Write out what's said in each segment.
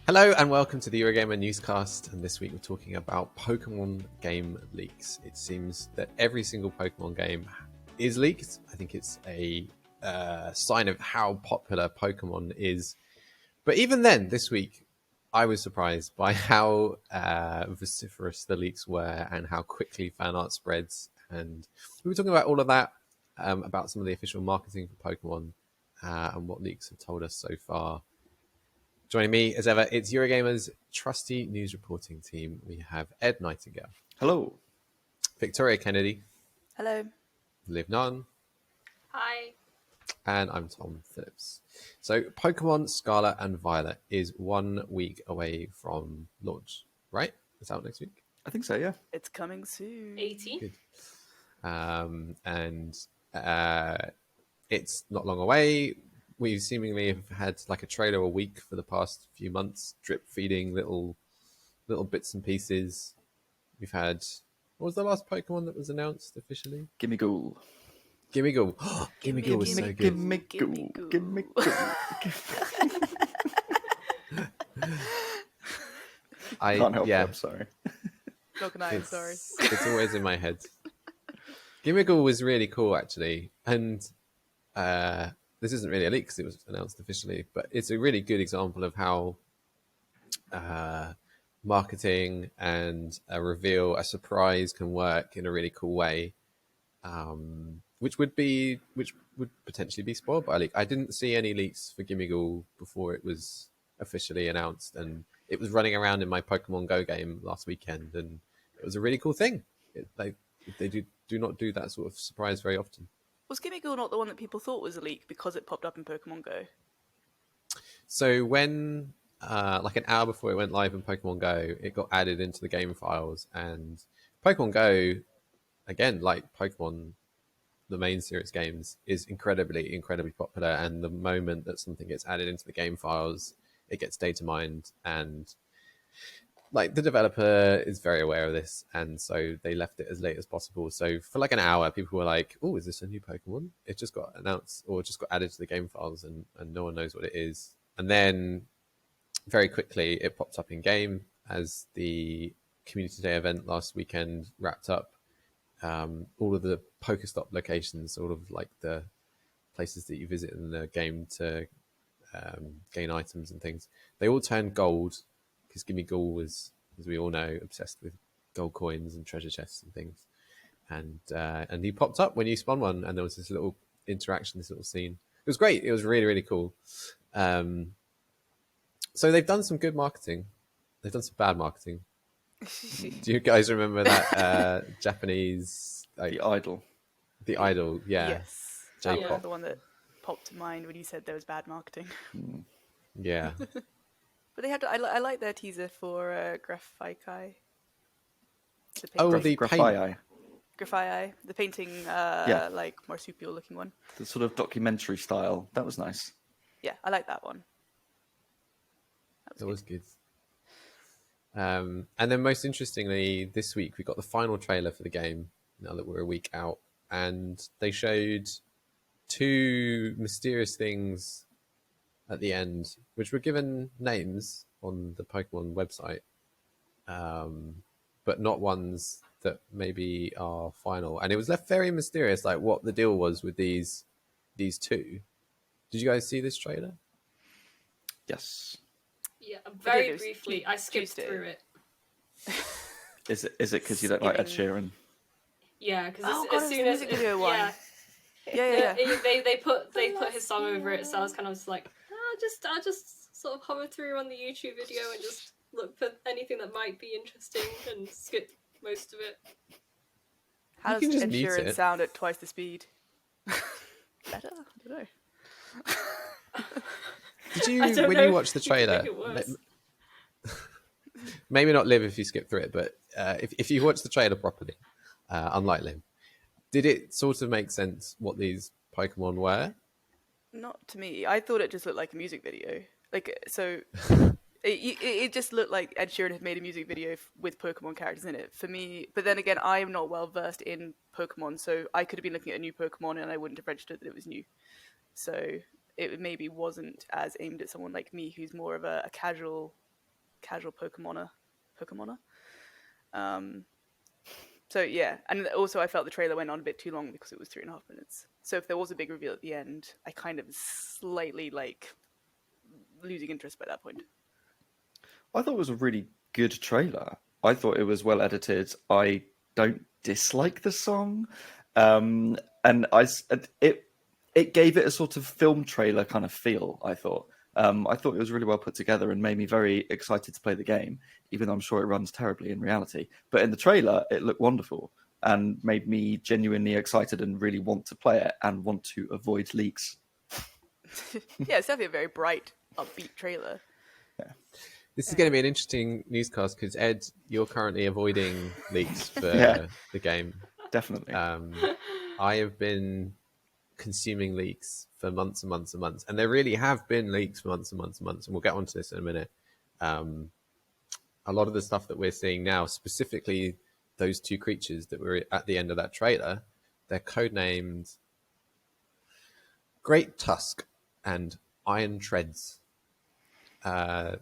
Hello and welcome to the Eurogamer Newscast, and this week we're talking about Pokemon game leaks. It seems that every single Pokemon game is leaked. I think it's a sign of how popular Pokemon is. But even then, this week, I was surprised by how vociferous the leaks were and how quickly fan art spreads. And we were talking about all of that, about some of the official marketing for Pokemon and what leaks have told us so far. Joining me, as ever, it's Eurogamer's trusty news reporting team. We have Ed Nightingale. Hello. Victoria Kennedy. Hello. Liv Ngan. Hi. And I'm Tom Phillips. So Pokemon Scarlet and Violet is 1 week away from launch, right? It's out next week? I think so, yeah. It's coming soon. 18. Good. It's not long away. We seemingly have had like a trailer a week for the past few months, drip feeding little bits and pieces. We've had, what was the last Pokemon that was announced officially? Gimmighoul. Gimmighoul. Gimmighoul was so good. Gimmighoul. I Can't help it, yeah. I'm sorry. Not gonna, I'm sorry. It's always in my head. Gimmighoul was really cool, actually. And this isn't really a leak because it was announced officially, but it's a really good example of how marketing and a reveal, a surprise can work in a really cool way, which would potentially be spoiled by a leak. I didn't see any leaks for Gimmighoul before it was officially announced, and it was running around in my Pokemon Go game last weekend, and it was a really cool thing. They do not do that sort of surprise very often. Was Gimmighoul not the one that people thought was a leak because it popped up in Pokemon Go? So when, like an hour before it went live in Pokemon Go, it got added into the game files, and Pokemon Go, again, like Pokemon, the main series games, is incredibly, incredibly popular. And the moment that something gets added into the game files, it gets data mined, and like the developer is very aware of this, and so they left it as late as possible. So for like an hour, people were like, "Oh, is this a new Pokemon?" It just got announced or just got added to the game files, and no one knows what it is. And then very quickly, it popped up in game as the Community Day event last weekend wrapped up. All of the Pokestop locations, all of like the places that you visit in the game to gain items and things, they all turned gold. Because Gimmighoul was, as we all know, obsessed with gold coins and treasure chests and things. And he popped up when you spun one, and there was this little interaction, this little scene. It was great. It was really, really cool. So they've done some good marketing. They've done some bad marketing. Do you guys remember that Japanese... The Idol. The Idol, yeah. Yes. J-pop. That was the one that popped to mind when you said there was bad marketing. Yeah. But they had. I like their teaser for Graphite. The Graphite. Graphite, the painting, like marsupial looking one. The sort of documentary style. That was nice. Yeah, I like that one. That was good. And then most interestingly, this week we got the final trailer for the game, now that we're a week out, and they showed two mysterious things at the end, which were given names on the Pokemon website, but not ones that maybe are final. And it was left very mysterious, like what the deal was with these two. Did you guys see this trailer? Yes. Yeah, very briefly. I skipped through it. Is it because you don't like Ed Sheeran? Yeah, because as soon as video one. Yeah. They put his song over it, so I was kind of just like, I'll just sort of hover through on the YouTube video and just look for anything that might be interesting and skip most of it. How does Ed Sheeran sound at twice the speed? Better? I don't know. Did you, when you watched the trailer, maybe not Liv if you skip through it, but if you watch the trailer properly, unlike Liv, did it sort of make sense what these Pokemon were? Not to me. I thought it just looked like a music video. Like, so It just looked like Ed Sheeran had made a music video with Pokemon characters in it for me. But then again, I am not well versed in Pokemon, so I could have been looking at a new Pokemon and I wouldn't have registered that it was new. So it maybe wasn't as aimed at someone like me who's more of a casual Pokemoner. So yeah, and also I felt the trailer went on a bit too long because it was 3.5 minutes. So if there was a big reveal at the end, I kind of slightly losing interest by that point. I thought it was a really good trailer. I thought it was well edited. I don't dislike the song, and it gave it a sort of film trailer kind of feel. I thought it was really well put together and made me very excited to play the game, even though I'm sure it runs terribly in reality. But in the trailer, it looked wonderful and made me genuinely excited and really want to play it and want to avoid leaks. Yeah, it's definitely a very bright, upbeat trailer. Yeah. This is going to be an interesting newscast because, Ed, you're currently avoiding leaks for the game. Definitely. I have been consuming leaks for months and months and months, and there really have been leaks for months and months and months, and we'll get onto this in a minute. A lot of the stuff that we're seeing now, specifically those two creatures that were at the end of that trailer, they're codenamed Great Tusk and Iron Treads.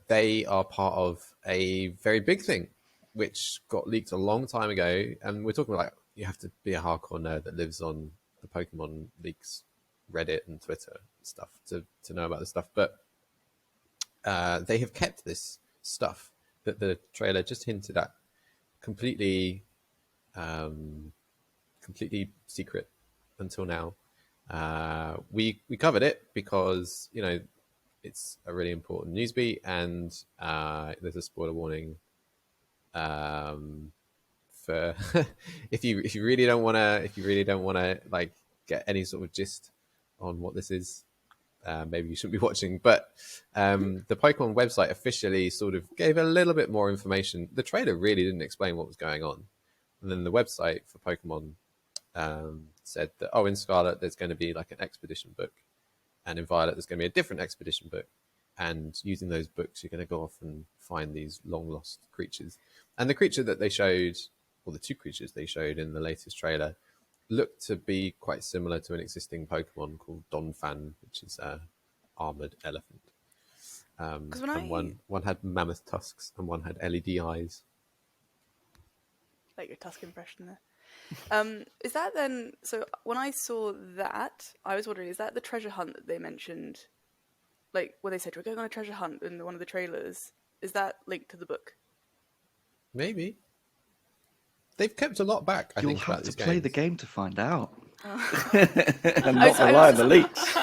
They are part of a very big thing, which got leaked a long time ago. And we're talking about, you have to be a hardcore nerd that lives on the Pokemon leaks Reddit and Twitter and stuff to know about this stuff. But they have kept this stuff that the trailer just hinted at completely secret until now. We covered it because, it's a really important news beat, and there's a spoiler warning for if you really don't want to like get any sort of gist on what this is, maybe you shouldn't be watching. But the Pokemon website officially sort of gave a little bit more information. The trailer really didn't explain what was going on, and then the website for Pokemon said that in Scarlet there's going to be like an expedition book, and in Violet there's going to be a different expedition book, and using those books you're going to go off and find these long lost creatures. And the creature that they showed, or the two creatures they showed in the latest trailer, looked to be quite similar to an existing Pokemon called Donphan, which is a armored elephant. And one had mammoth tusks and one had LED eyes. Like your Tusk impression there. Is that then? So when I saw that, I was wondering, is that the treasure hunt that they mentioned? Like when they said we're going on a treasure hunt in one of the trailers, is that linked to the book? Maybe. They've kept a lot back. You'll have to play the game to find out, Oh. and not rely on the leaks.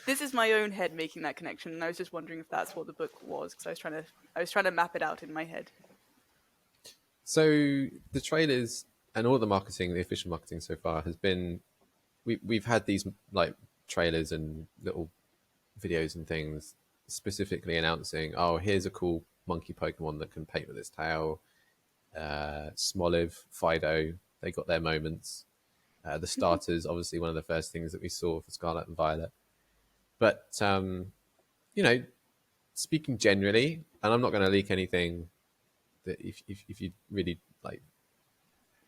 This is my own head making that connection, and I was just wondering if that's what the book was, because I was trying to map it out in my head. So the trailers and all the marketing, the official marketing so far, has been we've had these like trailers and little videos and things specifically announcing, here's a cool monkey Pokemon that can paint with its tail. Smoliv, Fido, they got their moments. The starters, obviously one of the first things that we saw for Scarlet and Violet. But speaking generally, and I'm not going to leak anything, that if you really like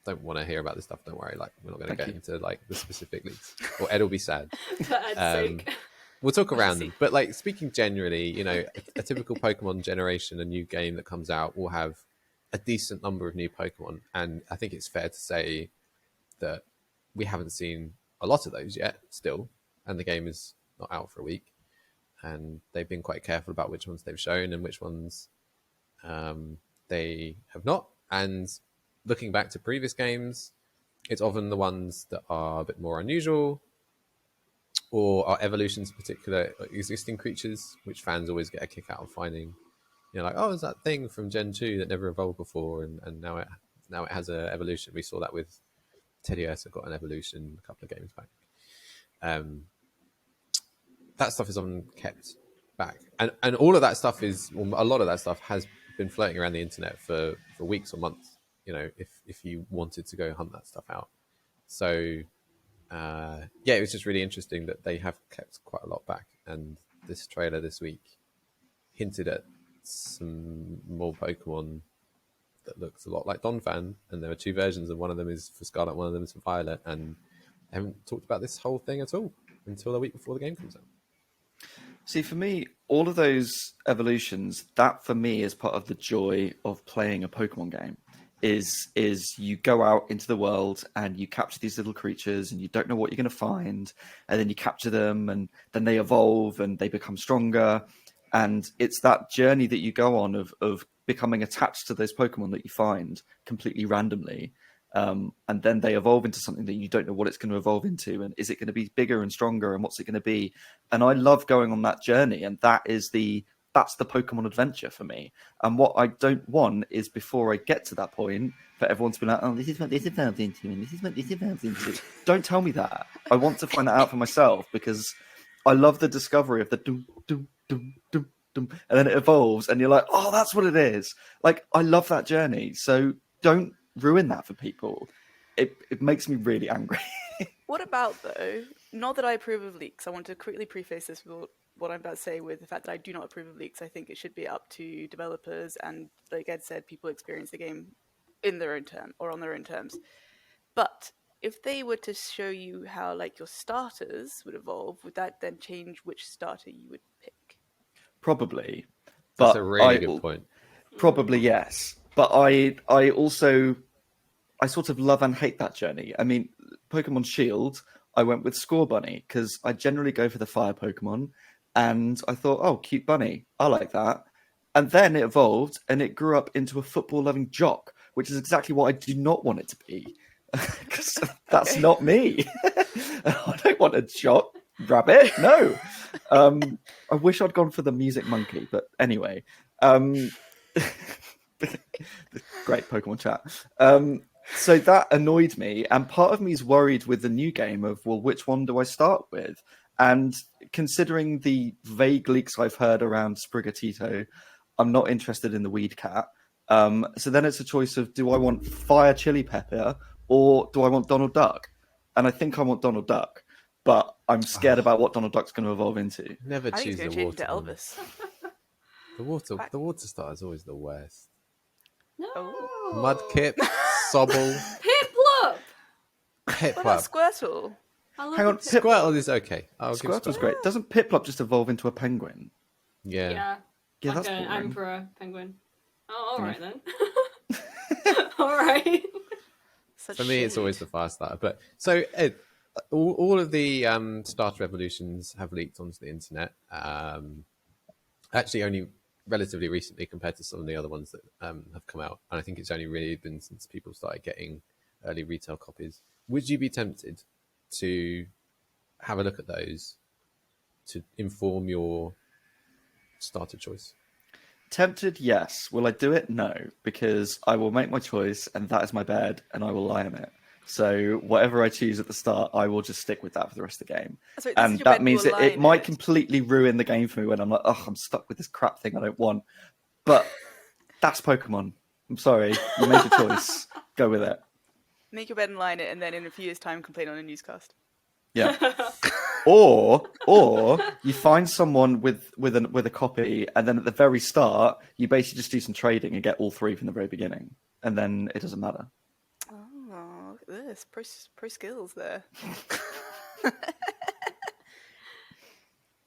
don't want to hear about this stuff, don't worry. Like, we're not going to get into like the specific leaks, or Ed will be sad. For Ed's sake. We'll talk around them. But like, speaking generally, a typical Pokemon generation, a new game that comes out, will have a decent number of new Pokemon, and I think it's fair to say that we haven't seen a lot of those yet still, and the game is not out for a week, and they've been quite careful about which ones they've shown and which ones they have not. And looking back to previous games, it's often the ones that are a bit more unusual, or are evolutions of particular existing creatures, which fans always get a kick out of finding. It's that thing from Gen 2 that never evolved before, and now it has an evolution. We saw that with Teddiursa got an evolution a couple of games back. That stuff is often kept back, and all of that stuff a lot of that stuff has been floating around the internet for weeks or months. If you wanted to go hunt that stuff out. So it was just really interesting that they have kept quite a lot back, and this trailer this week hinted at some more Pokemon that looks a lot like Donphan, and there are 2 versions, and one of them is for Scarlet, one of them is for Violet, and they haven't talked about this whole thing at all until a week before the game comes out. See, for me, all of those evolutions, that for me is part of the joy of playing a Pokemon game. Is you go out into the world and you capture these little creatures and you don't know what you're going to find, and then you capture them and then they evolve and they become stronger, and it's that journey that you go on of becoming attached to those Pokemon that you find completely randomly, and then they evolve into something that you don't know what it's going to evolve into, and is it going to be bigger and stronger, and what's it going to be? And I love going on that journey, and that's the Pokemon adventure for me. And what I don't want is, before I get to that point, for everyone to be like, oh, this is what this evolves into, and this is what this evolves into. Don't tell me that. I want to find that out for myself, because I love the discovery of the dum, dum, dum, dum, dum, and then it evolves, and you're like, oh, that's what it is. Like, I love that journey. So don't ruin that for people. It makes me really angry. What about, though, not that I approve of leaks, I want to quickly preface this with what I'm about to say with the fact that I do not approve of leaks. I think it should be up to developers and, like Ed said, people experience the game in their own term or on their own terms. But if they were to show you how, like, your starters would evolve, would that then change which starter you would pick? Probably. That's But a really good point. Probably, yes. But I also, I sort of love and hate that journey. I mean, Pokemon Shield, I went with Score Bunny because I generally go for the fire Pokemon, and I thought, oh, cute bunny, I like that. And then it evolved and it grew up into a football-loving jock, which is exactly what I do not want it to be, because that's not me. I don't want a jock rabbit. No. I wish I'd gone for the music monkey, but anyway. Great Pokemon chat. So that annoyed me, and part of me is worried with the new game of, well, which one do I start with? And considering the vague leaks I've heard around Sprigatito, I'm not interested in the Weed Cat. So then it's a choice of, do I want Fire Chili Pepper or do I want Donald Duck? And I think I want Donald Duck, but I'm scared about what Donald Duck's going to evolve into. Never I think choose it's the going to change water. into Elvis. The water starter is always the worst. No. Oh. Mudkip, Sobble, Piplup! What about Piplup. Squirtle? I love Hang on, the Piplup. Squirtle is okay. I'll give Squirtle's Squirtle. great. Doesn't Piplup just evolve into a penguin? Yeah. Yeah, Yeah, like that's an boring. emperor penguin. Oh, all right then. All right. Such For me, it's shade. always the fire starter. But so Ed, all of the starter evolutions have leaked onto the internet. Actually, only relatively recently compared to some of the other ones that have come out, and I think it's only really been since people started getting early retail copies. Would you be tempted to have a look at those to inform your starter choice? Tempted, yes. Will I do it? No, because I will make my choice, and that is my bed, and I will lie on it. So whatever I choose at the start, I will just stick with that for the rest of the game. So this is And your that bed, means you will lie it in might it. completely ruin the game for me when I'm like, oh, I'm stuck with this crap thing I don't want. But that's Pokemon. I'm sorry. You made your choice. Go with it. Make your bed and lie in it, and then in a few years' time, complain on a newscast. Yeah. Or you find someone with a copy, and then at the very start, you basically just do some trading and get all 3 from the very beginning, and then it doesn't matter. Oh, look at this. Pro skills there.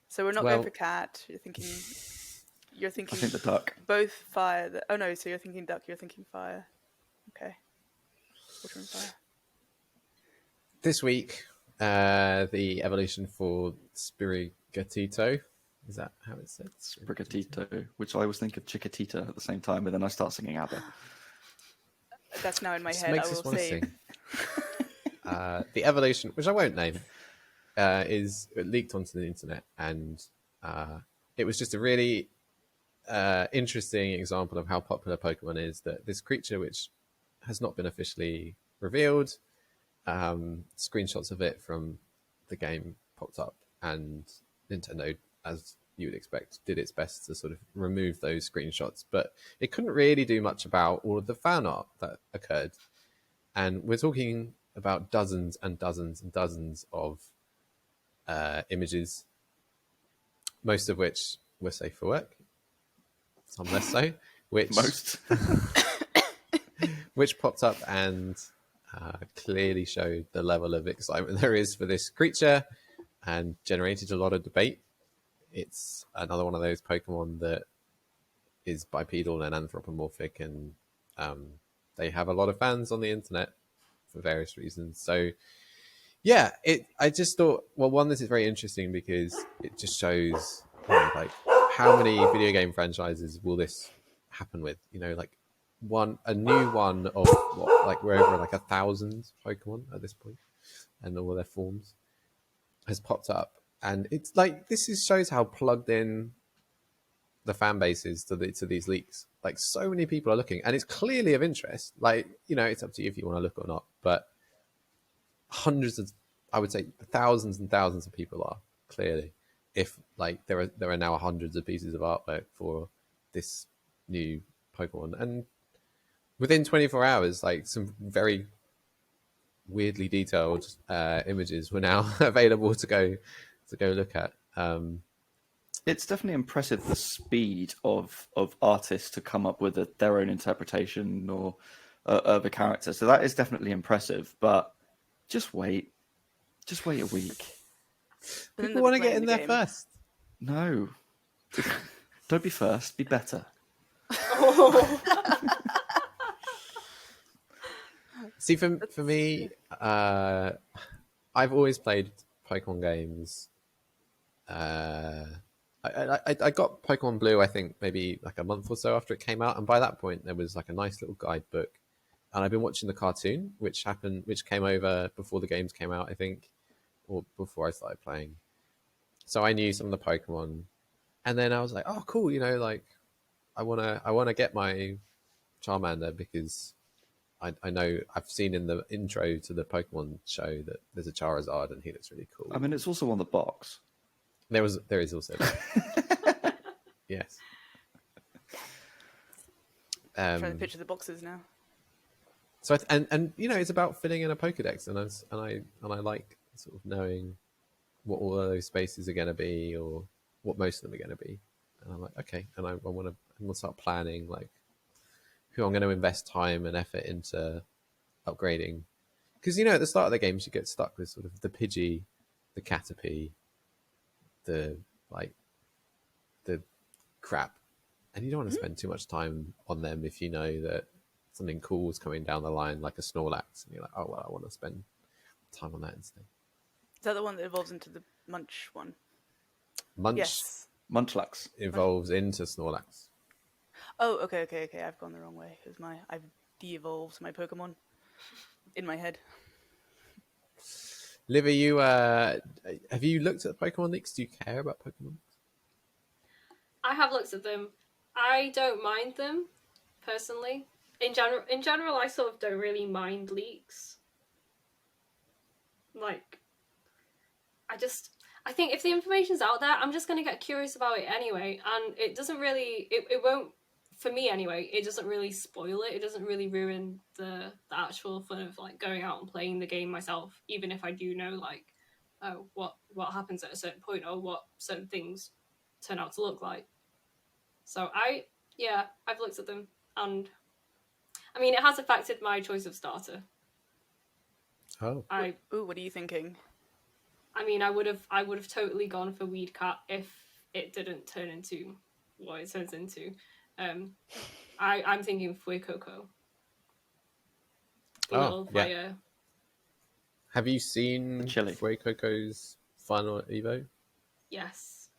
So we're not going for cat. You're thinking I think the duck. both fire. Oh no, so you're thinking duck, you're thinking fire. Okay. Water and fire. This week, the evolution for Sprigatito. Is that how it's said? Sprigatito, which I was thinking of Chiquitita at the same time, but then I start singing ABBA. That's now in my This head. I makes us will want to say. sing. The evolution, which I won't name, is leaked onto the internet, and it was just a really interesting example of how popular Pokemon is. That this creature, which has not been officially revealed, screenshots of it from the game popped up, and Nintendo, as you would expect, did its best to sort of remove those screenshots, but it couldn't really do much about all of the fan art that occurred. And we're talking about dozens and dozens and dozens of images, most of which were safe for work. some less so, which Most. which popped up and clearly showed the level of excitement there is for this creature and generated a lot of debate. It's another one of those Pokemon that is bipedal and anthropomorphic, and they have a lot of fans on the internet for various reasons. So yeah, I just thought, well, one, this is very interesting because it just shows like how many video game franchises will this happen with? Like a new one of what, like we're over like 1,000 Pokemon at this point, and all their forms has popped up, and it's like shows how plugged in the fan base is to these leaks. Like so many people are looking, and it's clearly of interest. Like it's up to you if you want to look or not, but hundreds of, I would say thousands and thousands of people are clearly. If like there are now hundreds of pieces of artwork for this new Pokemon, and within 24 hours, like some very weirdly detailed images were now available to go look at. It's definitely impressive the speed of artists to come up with their own interpretation or of a character. So that is definitely impressive. But just wait a week. People want to get in there first. No, don't be first. Be better. See, for me, I've always played Pokemon games. I got Pokemon Blue, I think, maybe like a month or so after it came out, and by that point there was like a nice little guidebook, and I've been watching the cartoon, which came over before the games came out, I think, or before I started playing. So I knew some of the Pokemon, and then I was like, oh, cool, like I wanna get my Charmander because I know I've seen in the intro to the Pokemon show that there's a Charizard and he looks really cool. I mean, it's also on the box. There is also that. Yes. Trying to picture the boxes now. So and it's about filling in a Pokédex, and I like sort of knowing what all of those spaces are going to be, or what most of them are going to be. And I'm like, okay, and I want to start planning like who I'm going to invest time and effort into upgrading, because at the start of the games you get stuck with sort of the Pidgey, the Caterpie, the crap, and you don't want to spend too much time on them if you know that something cool is coming down the line, like a Snorlax, and you're like, oh well, I want to spend time on that instead. Is that the one that evolves into the Munch one? Yes. Munchlax evolves into Snorlax. Oh, okay. I've gone the wrong way because I've de-evolved my Pokemon in my head. Liv, have you looked at the Pokemon leaks? Do you care about Pokemon? I have looked at them. I don't mind them, personally. In general, I sort of don't really mind leaks. Like, I think if the information's out there, I'm just going to get curious about it anyway. And it doesn't really, it won't, for me anyway, it doesn't really spoil it. It doesn't really ruin the actual fun of like going out and playing the game myself, even if I do know like, oh, what happens at a certain point or what certain things turn out to look like. So I've looked at them, and I mean, it has affected my choice of starter. Oh. What are you thinking? I mean, I would have totally gone for Weed Cat if it didn't turn into what it turns into. I'm thinking Fuecoco. Oh, yeah. Fire. Have you seen Fuecoco's final Evo? Yes.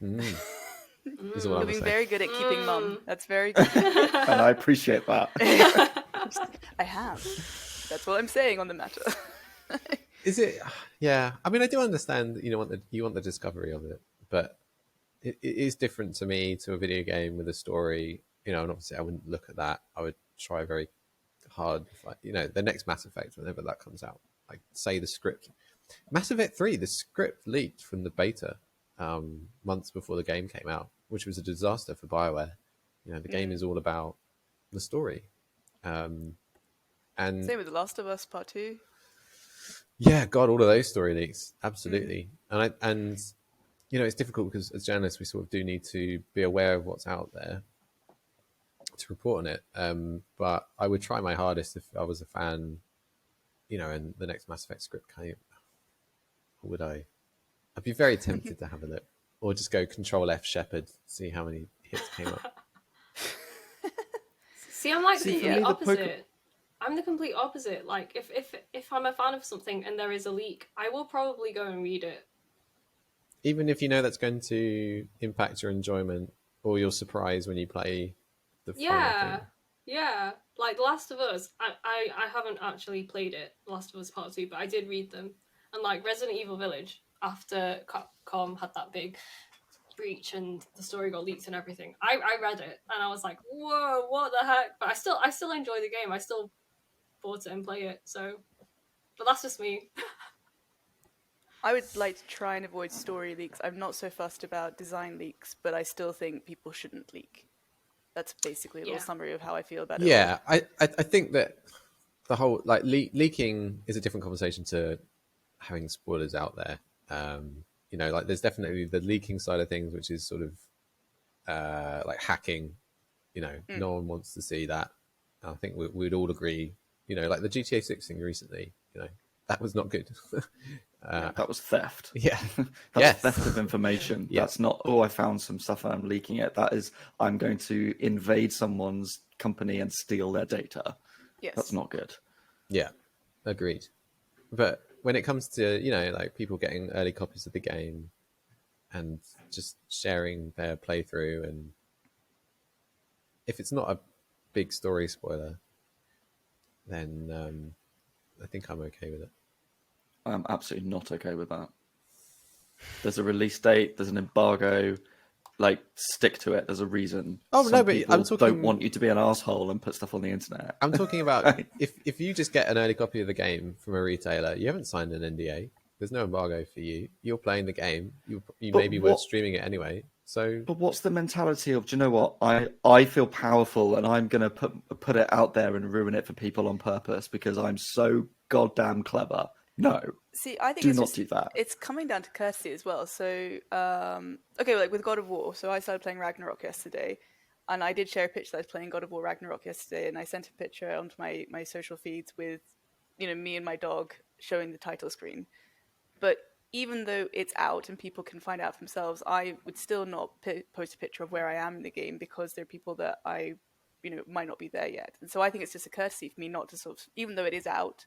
Is all You're I'm being saying. very good at keeping mum. That's very good. and I appreciate that. I have. That's what I'm saying on the matter. Is it? Yeah. I mean, I do understand that you want the discovery of it, but it is different to me to a video game with a story. And obviously, I wouldn't look at that. I would try very hard. The next Mass Effect, whenever that comes out, like say the script. Mass Effect 3, the script leaked from the beta months before the game came out, which was a disaster for BioWare. The game is all about the story. And same with The Last of Us Part 2. Yeah, God, all of those story leaks, absolutely. And it's difficult because as journalists, we sort of do need to be aware of what's out there to report on it. But I would try my hardest if I was a fan, and the next Mass Effect script came. Would I? I'd be very tempted to have a look, or just go Control F Shepherd, see how many hits came up. See, I'm like the complete the opposite. I'm the complete opposite. Like, if I'm a fan of something and there is a leak, I will probably go and read it. Even if you know that's going to impact your enjoyment or your surprise when you play the final thing. Yeah. Like The Last of Us, I haven't actually played it, The Last of Us Part 2, but I did read them. And like Resident Evil Village, after Capcom had that big breach and the story got leaked and everything, I read it and I was like, whoa, what the heck? But I still enjoy the game. I still bought it and play it. So, but that's just me. I would like to try and avoid story leaks. I'm not so fussed about design leaks, but I still think people shouldn't leak. That's basically a little summary of how I feel about it. Yeah, I think that the whole leaking is a different conversation to having spoilers out there. Like there's definitely the leaking side of things, which is sort of like hacking. No one wants to see that. I think we'd all agree. Like the GTA 6 thing recently. That was not good. That was theft. Yeah. That's theft of information. Yeah. That's not, I found some stuff and I'm leaking it. That is, I'm going to invade someone's company and steal their data. Yes. That's not good. Yeah, agreed. But when it comes to, like people getting early copies of the game and just sharing their playthrough, and if it's not a big story spoiler, then I think I'm okay with it. I'm absolutely not okay with that. There's a release date, there's an embargo, like stick to it. There's a reason. Oh, Some no, but people I'm talking... don't want you to be an asshole and put stuff on the internet. I'm talking about if you just get an early copy of the game from a retailer, you haven't signed an NDA. There's no embargo for you. You're playing the game. You maybe were streaming it anyway. So, but what's the mentality of? Do you know what? I feel powerful and I'm gonna put it out there and ruin it for people on purpose because I'm so goddamn clever. No. See, I think do it's not just, do that. It's coming down to courtesy as well. So, okay, like with God of War. So I started playing Ragnarok yesterday, and I did share a picture that I was playing God of War Ragnarok yesterday, and I sent a picture onto my social feeds with, me and my dog showing the title screen. But even though it's out and people can find out for themselves, I would still not post a picture of where I am in the game because there are people that I, might not be there yet. And so I think it's just a courtesy for me not to sort of, even though it is out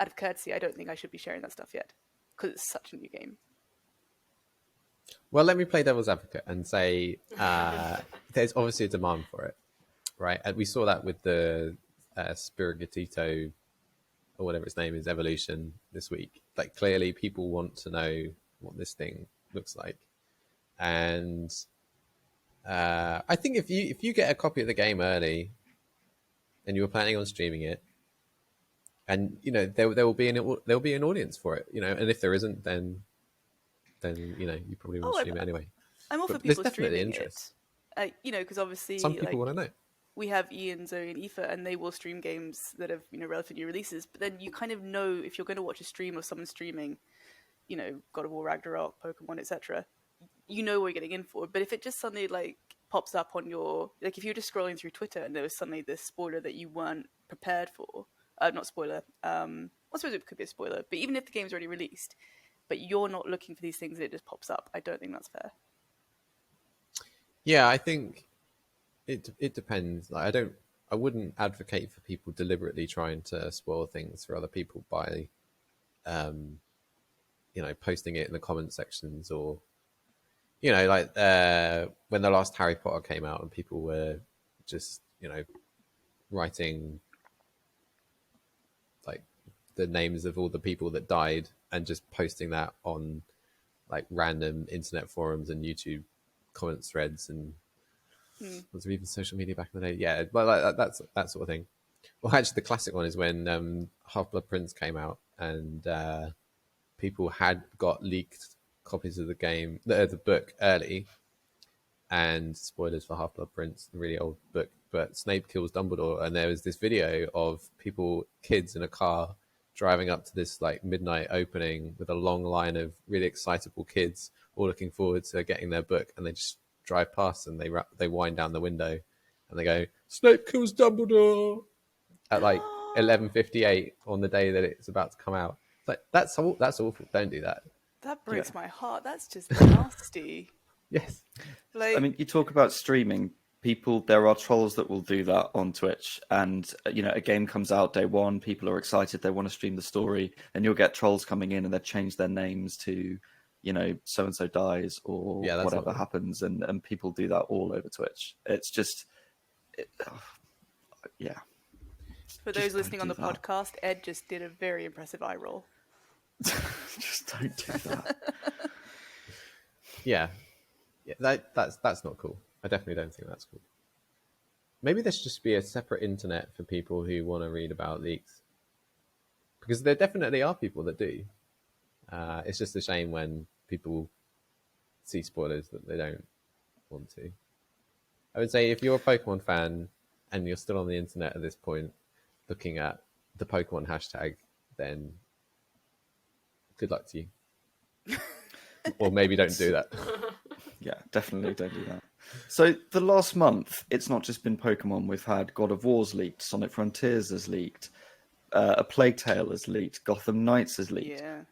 of courtesy, I don't think I should be sharing that stuff yet because it's such a new game. Well, let me play devil's advocate and say there's obviously a demand for it, right? And we saw that with the Sprigatito or whatever its name is, evolution this week. Like clearly people want to know what this thing looks like. And I think if you get a copy of the game early and you were planning on streaming it, and there will be an audience for it, and if there isn't, then you probably won't stream it anyway. I'm all for people streaming it. Because obviously some people want to know. We have Ian, Zoe, and Aoife, and they will stream games that have relatively new releases. But then you kind of know if you're going to watch a stream of someone streaming, God of War, Ragnarok, Pokemon, etc. You know what you're getting in for. But if it just suddenly pops up on your if you're just scrolling through Twitter and there was suddenly this spoiler that you weren't prepared for, not spoiler. I suppose it could be a spoiler. But even if the game's already released, but you're not looking for these things and it just pops up, I don't think that's fair. Yeah, I think. It depends. Like I wouldn't advocate for people deliberately trying to spoil things for other people by, posting it in the comment sections or, when the last Harry Potter came out and people were just, writing like the names of all the people that died and just posting that on like random internet forums and YouTube comments threads and. Was there even social media back in the day? Yeah, like that sort of thing. Well, actually, the classic one is when Half-Blood Prince came out and people had got leaked copies of the book early, and spoilers for Half-Blood Prince, a really old book. But Snape kills Dumbledore, and there was this video of kids in a car driving up to this like midnight opening with a long line of really excitable kids all looking forward to getting their book, and they just drive past and they wind down the window and they go, Snape kills Dumbledore at like 11:58 on the day that it's about to come out. It's like, that's awful. Don't do that. That breaks my heart. That's just nasty. Yes. Like, I mean, you talk about streaming. There are trolls that will do that on Twitch, and a game comes out day one, people are excited, they want to stream the story, and you'll get trolls coming in and they've changed their names to, so and so dies or whatever happens, and people do that all over Twitch. It's just, yeah. For those listening on the podcast, Ed just did a very impressive eye roll. Just don't do that. Yeah, that's not cool. I definitely don't think that's cool. Maybe there should just be a separate internet for people who want to read about leaks, because there definitely are people that do. It's just a shame when people see spoilers that they don't want to. I would say if you're a Pokemon fan and you're still on the internet at this point looking at the Pokemon hashtag, then good luck to you. Or maybe don't do that. Yeah, definitely don't do that. So the last month, it's not just been Pokemon. We've had God of War's leaked, Sonic Frontiers has leaked, A Plague Tale has leaked, Gotham Knights has leaked. Yeah.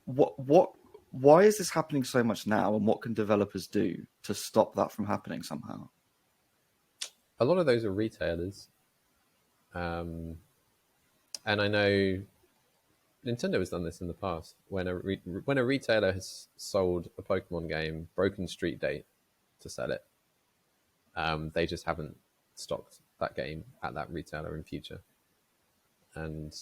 Why is this happening so much now, and what can developers do to stop that from happening somehow? A lot of those are retailers. And I know Nintendo has done this in the past. When a retailer has sold a Pokemon game, broken street date to sell it, they just haven't stocked that game at that retailer in future. And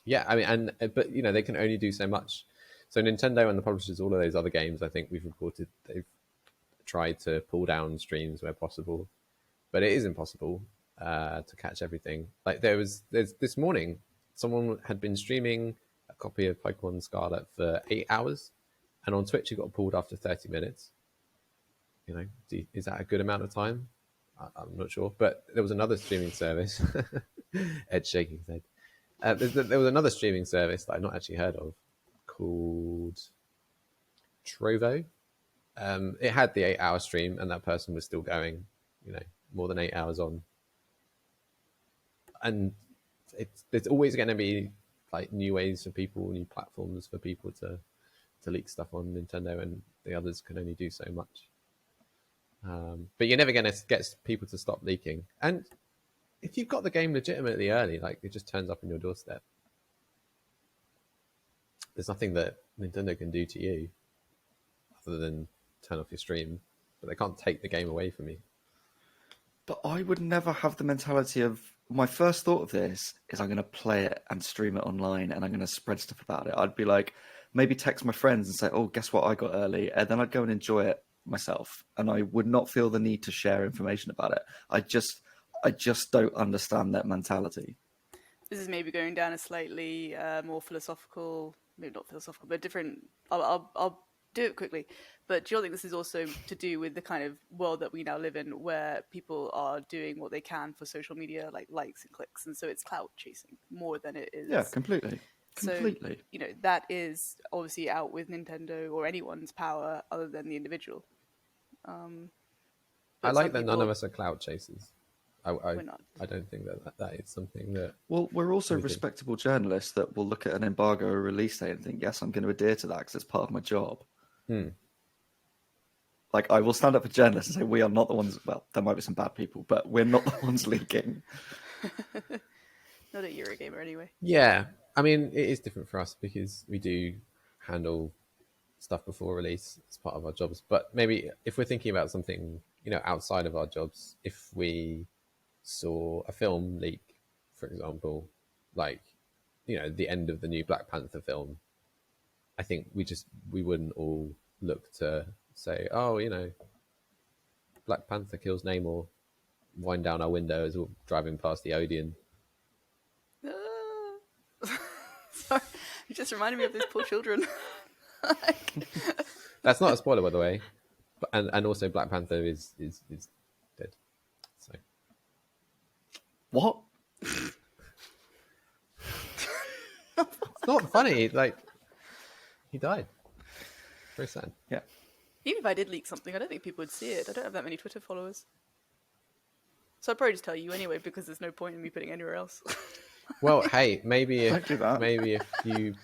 yeah, I mean, but they can only do so much. So Nintendo and the publishers, all of those other games, I think we've reported they've tried to pull down streams where possible, but it is impossible to catch everything. Like there's this morning, someone had been streaming a copy of Pokémon Scarlet for 8 hours, and on Twitch it got pulled after 30 minutes. Is that a good amount of time? I'm not sure. But there was another streaming service. Ed shaking his head. There was another streaming service that I've not actually heard of called Trovo. It had the 8-hour stream, and that person was still going, more than 8 hours on. And there's always going to be like new ways for people, new platforms for people to leak stuff on Nintendo, and the others can only do so much. But you're never going to get people to stop leaking. And if you've got the game legitimately early, like it just turns up on your doorstep, there's nothing that Nintendo can do to you other than turn off your stream. But they can't take the game away from you. But I would never have the mentality of, my first thought of this is I'm going to play it and stream it online and I'm going to spread stuff about it. I'd be like, maybe text my friends and say, oh, guess what I got early? And then I'd go and enjoy it myself. And I would not feel the need to share information about it. I just don't understand that mentality. This is maybe going down a slightly more philosophical, maybe not philosophical, but different. I'll do it quickly. But do you think this is also to do with the kind of world that we now live in, where people are doing what they can for social media, like likes and clicks, and so it's clout chasing more than it is. Yeah, completely. So, that is obviously out with Nintendo or anyone's power other than the individual. I like that none of us are clout chasers. We're not. I don't think that is something that... Well, we're also respectable journalists that will look at an embargo or release date and think, yes, I'm going to adhere to that because it's part of my job. Like, I will stand up for journalists and say, we are not the ones... Well, there might be some bad people, but we're not the ones leaking. Not at Eurogamer, anyway. Yeah. I mean, it is different for us because we do handle stuff before release as part of our jobs. But maybe if we're thinking about something, outside of our jobs, if we saw a film leak, for example, like, the end of the new Black Panther film, I think we wouldn't all look to say, oh, Black Panther kills Namor, wind down our window as we're driving past the Odeon. Sorry, you just reminded me of those poor children. That's not a spoiler, by the way. And also Black Panther is dead. So what? It's not funny. Like, he died. Very sad. Yeah. Even if I did leak something, I don't think people would see it. I don't have that many Twitter followers. So I'd probably just tell you anyway, because there's no point in me putting it anywhere else. Well, hey, maybe Don't do that. if you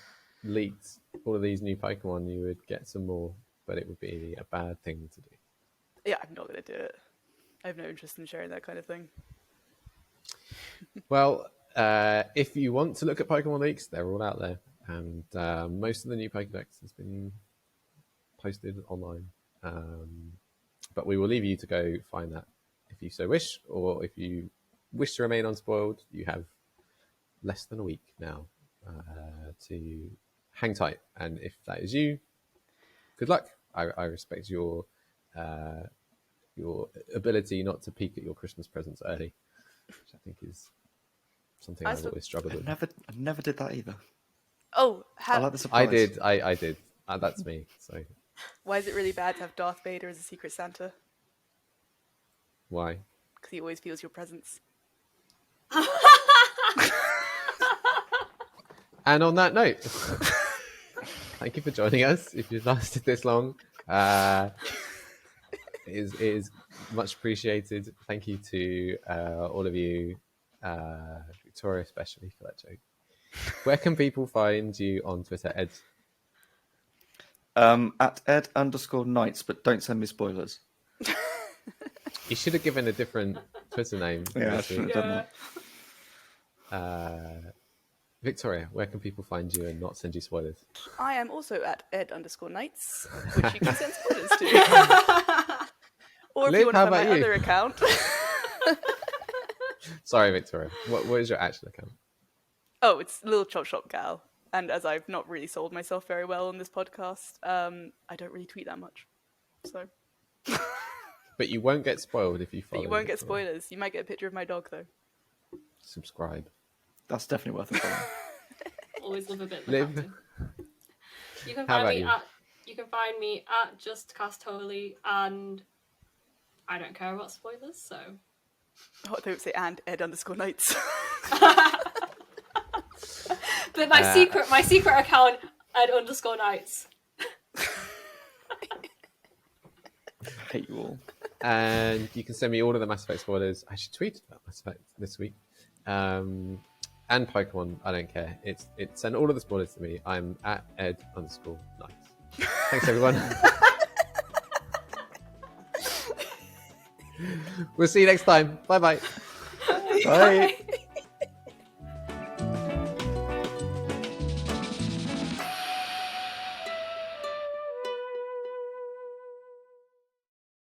leaked all of these new Pokemon, you would get some more, but it would be a bad thing to do. Yeah, I'm not going to do it. I have no interest in sharing that kind of thing. Well, if you want to look at Pokemon leaks, they're all out there, and most of the new Pokédex has been posted online. But we will leave you to go find that if you so wish, or if you wish to remain unspoiled, you have less than a week now to hang tight. And if that is you, good luck. I respect your ability not to peek at your Christmas presents early, which I think is something I've always struggled with. I never did that either. Oh, I like the surprise. I did. That's me. So why is it really bad to have Darth Vader as a Secret Santa? why? Because he always feels your presence. And on that note, thank you for joining us. If you've lasted this long, it is much appreciated. Thank you to all of you, Victoria especially, for that joke. Where can people find you on Twitter, Ed? At Ed_Knights, but don't send me spoilers. You should have given a different Twitter name. Yeah, I should have done that. Victoria, where can people find you and not send you spoilers? I am also at Ed_Knights, which you can send spoilers to. Or if Liv, you want to how find my about you? other account. Sorry, Victoria. What is your actual account? Oh, it's Little Chop Shop Gal. And as I've not really sold myself very well on this podcast, I don't really tweet that much. So. But you won't get spoiled if you follow. But you won't get Victoria. spoilers. You might get a picture of my dog, though. Subscribe. That's definitely worth a follow. Always love a bit of Liv, acting. You can how find about me you? at JustCastHoly, and I don't care about spoilers, so. Oh, I don't say and Ed_Knights. But my secret account Ed_Knights. I hate you all. And you can send me all of the Mass Effect spoilers. I should tweet about Mass Effect this week. And Pokemon, I don't care. Send all of the spoilers to me. I'm at Ed_Knights. Thanks, everyone. We'll see you next time. Bye-bye. Bye.